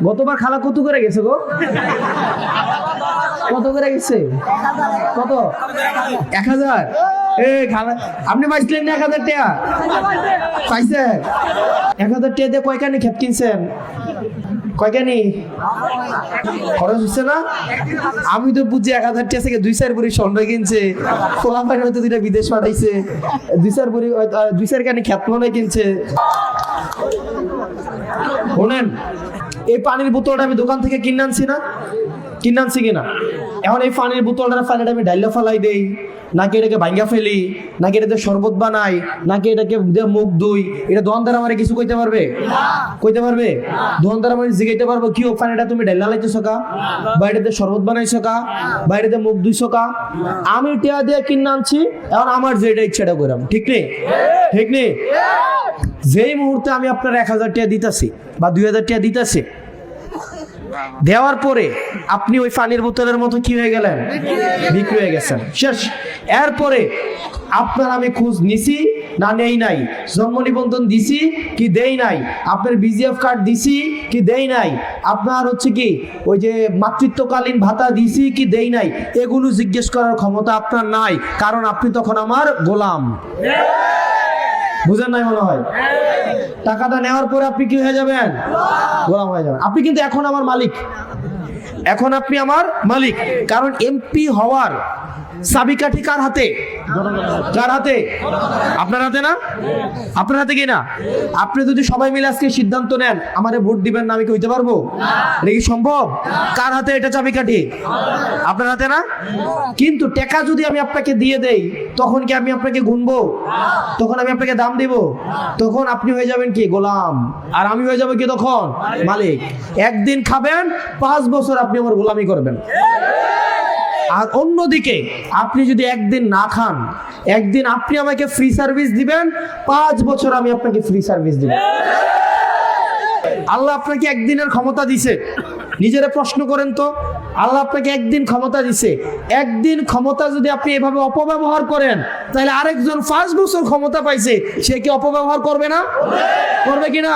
গতবার খালা কত করে গেছে গো? কত করে গেছে? কত? 1000। এ খালা আপনি পাইছিলেন না 1000 টাকা? পাইছেন? 1000 টাকা দিয়ে কয়খানি খেত কিনছেন? কয়খানি খরচ হচ্ছে না? আমি তো বুঝি 1000 টাকা থেকে 2-4 ভরি স্বর্ণ কিনছে, ফলাফল হয়তো 2টা বিদেশ পাঠাইছে, 2-4 ভরি 2-4 খানি খেত মনে কিনছে। শোনেন, এই পানির বোতলটা আমি দোকান থেকে কিনে আনছি না? কিনে আনছি কিনা? এখন এই পানির বোতলটা ফাইলে আমি ডাইলা ফালাই দেই, নাকি এটাকে ভাঙ্গা ফেলি, নাকি এটাতে শরবত বানাই, নাকি এটাকে মুখ ধুই? এটা দোকানদার আমারে কিছু কইতে পারবে? কইতে পারবে? দোকানদার আমারে জিগাইতে পারবো কি ও পানিটা তুমি ডাইলা লাইতেছো কা, বা এটাতে শরবত বানাইছো কা, বা এটাতে মুখ ধুইছো কা? আমি টিয়া দিয়ে কিনে আনছি, এখন আমার যেটা ইচ্ছাটা করাম, ঠিক নেই? ঠিক নেই? যেই মুহূর্তে আমি আপনার 1000 টাকা দিতেছি বা 2000 টাকা দিতেছি, দেওয়ার পরে আপনি ওই পানির বোতলের মতো কি হয়ে গেলেন? বিক্রি হয়ে গেছেন, শেষ। এরপরে আপনার আমি খোঁজ নিছি না নেই নাই, জন্ম নিবন্ধন দিছি কি দেই নাই, আপনার বিজিএফ কার্ড দিছি কি দেই নাই, আপনার হচ্ছে কি ওই যে মাতৃত্বকালীন ভাতা দিছি কি দেই নাই, এগুলো জিজ্ঞেস করার ক্ষমতা আপনার নাই, কারণ আপনি তখন আমার গোলাম। বুঝেন নাই মনে হয়? টাকাটা নেওয়ার পরে আপনি কি হয়ে যাবেন? গোলাম হয়ে যাবেন। আপনি কিন্তু এখন আমার মালিক, এখন আপনি আমার মালিক। কারণ এমপি হওয়ার চাবিকাঠি কার হাতে? কার হাতে? আপনার হাতে না? আপনার হাতে কি না? আপনি যদি সবাই মিলে আজকে সিদ্ধান্ত নেন আমারে ভোট দিবেন না, আমি কি হইতে পারবো? এটা কি সম্ভব? কার হাতে এটা চাবিকাঠি? আপনার হাতে না? কিন্তু টাকা যদি আমি আপনাকে দিয়ে দেই, তখন কি আমি আপনাকে গুনবো? তখন আমি আপনাকে দাম দিব? তখন আপনি হয়ে যাবেন কি? গোলাম। আর আমি হয়ে যাবো কি তখন? মালিক। একদিন খাবেন, 5 বছর আপনি আমার গোলামি করবেন। আর অন্যদিকে আপনি যদি একদিন না খান, একদিন আপনি আমাকে ফ্রি সার্ভিস দিবেন, 5 বছর আমি আপনাকে ফ্রি সার্ভিস দিব। আল্লাহ আপনাকে একদিনের ক্ষমতা দিছে, নিজেরা প্রশ্ন করেন তো, আল্লাহ আপনাকে একদিন ক্ষমতা দিছে, একদিন ক্ষমতা যদি আপনি এভাবে অপব্যবহার করেন, তাহলে আরেকজন 5 বছর ক্ষমতা পাইছে, সে কি অপব্যবহার করবে না? করবে কিনা?